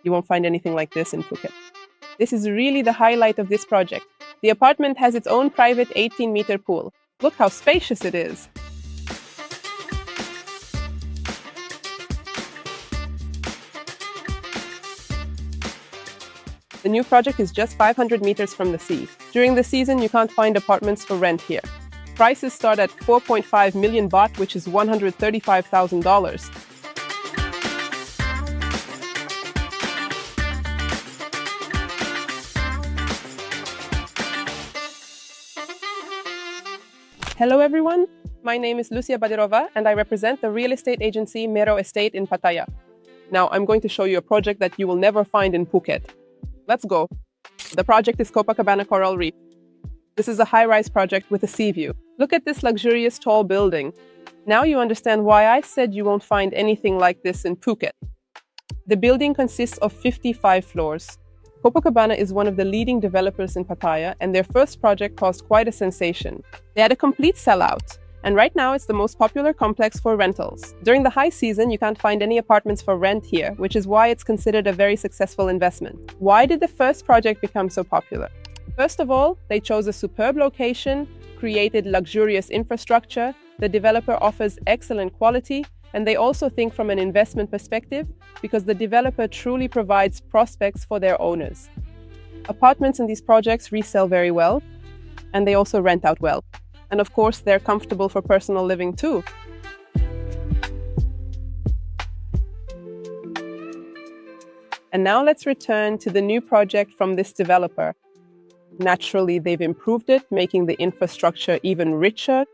You won't find anything like this in Phuket. This is really the highlight of this project. The apartment has its own private 18-meter pool. Look how spacious it is. The new project is just 500 meters from the sea. During the season, you can't find apartments for rent here. Prices start at 4.5 million baht, which is $135,000. Hello everyone, my name is Lucia Badirova and I represent the real estate agency MERU Estate in Pattaya. Now I'm going to show you a project that you will never find in Phuket. Let's go. The project is Copacabana Coral Reef. This is a high-rise project with a sea view. Look at this luxurious tall building. Now you understand why I said you won't find anything like this in Phuket. The building consists of 55 floors. Copacabana is one of the leading developers in Pattaya, and their first project caused quite a sensation. They had a complete sellout, and right now it's the most popular complex for rentals. During the high season, you can't find any apartments for rent here, which is why it's considered a very successful investment. Why did the first project become so popular? First of all, they chose a superb location, created luxurious infrastructure, the developer offers excellent quality, and they also think from an investment perspective because the developer truly provides prospects for their owners. Apartments in these projects resell very well, and they also rent out well. And of course, they're comfortable for personal living too. And now let's return to the new project from this developer. Naturally, they've improved it, making the infrastructure even richer.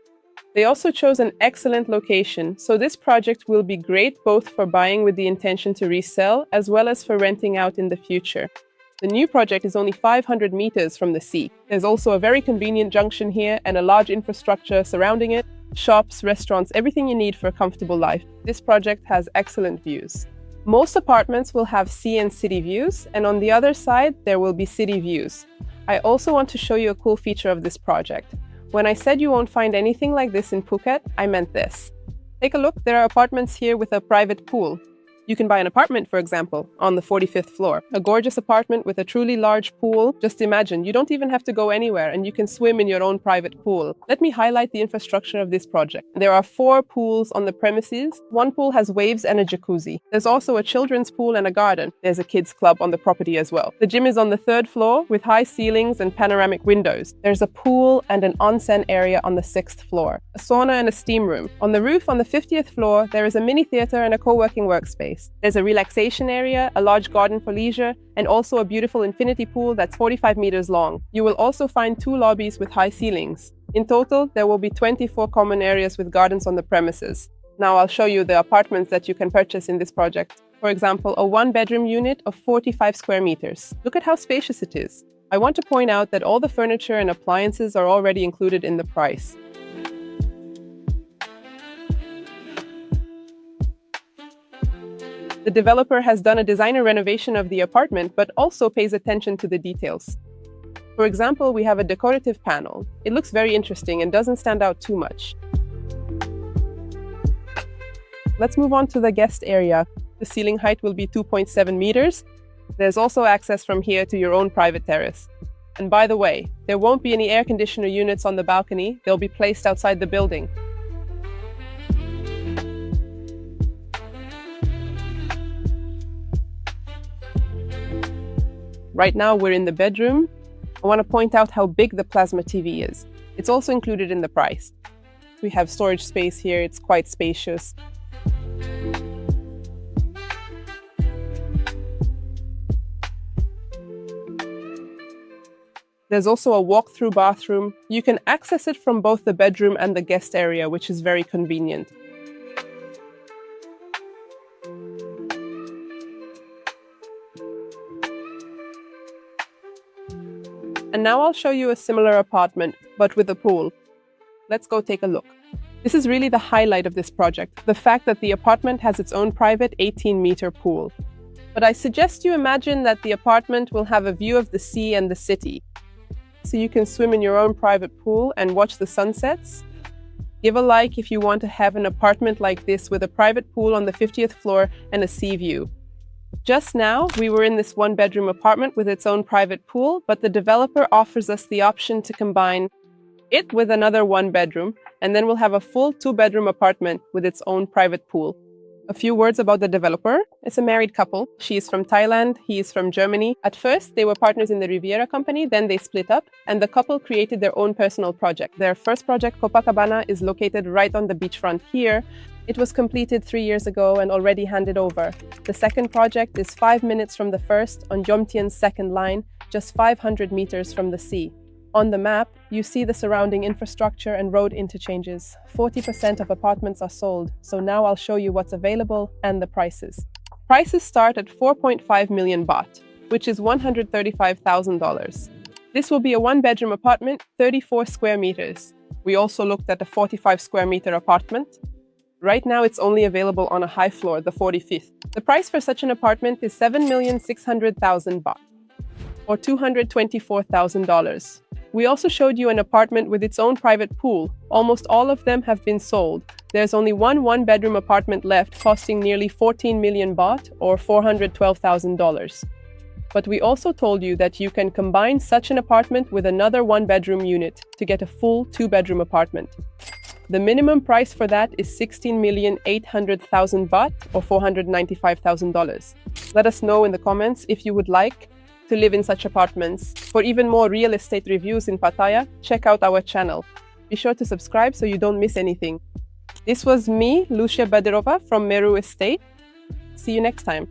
They also chose an excellent location, so this project will be great both for buying with the intention to resell as well as for renting out in the future. The new project is only 500 meters from the sea. There's also a very convenient junction here and a large infrastructure surrounding it, shops, restaurants, everything you need for a comfortable life. This project has excellent views. Most apartments will have sea and city views, and on the other side, there will be city views. I also want to show you a cool feature of this project. When I said you won't find anything like this in Phuket, I meant this. Take a look, there are apartments here with a private pool. You can buy an apartment, for example, on the 45th floor. A gorgeous apartment with a truly large pool. Just imagine, you don't even have to go anywhere and you can swim in your own private pool. Let me highlight the infrastructure of this project. There are 4 pools on the premises. One pool has waves and a jacuzzi. There's also a children's pool and a garden. There's a kids club on the property as well. The gym is on the 3rd floor with high ceilings and panoramic windows. There's a pool and an onsen area on the 6th floor. A sauna and a steam room. On the roof on the 50th floor, there is a mini theater and a co-working workspace. There's a relaxation area, a large garden for leisure, and also a beautiful infinity pool that's 45 meters long. You will also find 2 lobbies with high ceilings. In total, there will be 24 common areas with gardens on the premises. Now I'll show you the apartments that you can purchase in this project. For example, a 1-bedroom unit of 45 square meters. Look at how spacious it is. I want to point out that all the furniture and appliances are already included in the price. The developer has done a designer renovation of the apartment, but also pays attention to the details. For example, we have a decorative panel. It looks very interesting and doesn't stand out too much. Let's move on to the guest area. The ceiling height will be 2.7 meters. There's also access from here to your own private terrace. And by the way, there won't be any air conditioner units on the balcony. They'll be placed outside the building. Right now, we're in the bedroom. I want to point out how big the plasma TV is. It's also included in the price. We have storage space here. It's quite spacious. There's also a walk-through bathroom. You can access it from both the bedroom and the guest area, which is very convenient. And now I'll show you a similar apartment, but with a pool. Let's go take a look. This is really the highlight of this project, the fact that the apartment has its own private 18-meter pool. But I suggest you imagine that the apartment will have a view of the sea and the city. So you can swim in your own private pool and watch the sunsets. Give a like if you want to have an apartment like this with a private pool on the 50th floor and a sea view. Just now, we were in this one-bedroom apartment with its own private pool, but the developer offers us the option to combine it with another one-bedroom, and then we'll have a full two-bedroom apartment with its own private pool. A few words about the developer. It's a married couple. She is from Thailand, he is from Germany. At first, they were partners in the Riviera company, then they split up, and the couple created their own personal project. Their first project, Copacabana, is located right on the beachfront here. It was completed 3 years ago and already handed over. The second project is 5 minutes from the first on Jomtien's second line, just 500 meters from the sea. On the map, you see the surrounding infrastructure and road interchanges. 40% of apartments are sold, so now I'll show you what's available and the prices. Prices start at 4.5 million baht, which is $135,000. This will be a one-bedroom apartment, 34 square meters. We also looked at a 45 square meter apartment. Right now, it's only available on a high floor, the 45th. The price for such an apartment is 7,600,000 baht, or $224,000. We also showed you an apartment with its own private pool. Almost all of them have been sold. There's only one-bedroom apartment left, costing nearly 14 million baht, or $412,000. But we also told you that you can combine such an apartment with another one-bedroom unit to get a full two-bedroom apartment. The minimum price for that is 16,800,000 baht, or $495,000. Let us know in the comments if you would like to live in such apartments. For even more real estate reviews in Pattaya, check out our channel. Be sure to subscribe so you don't miss anything. This was me, Lucia Badirova from MERU Estate. See you next time.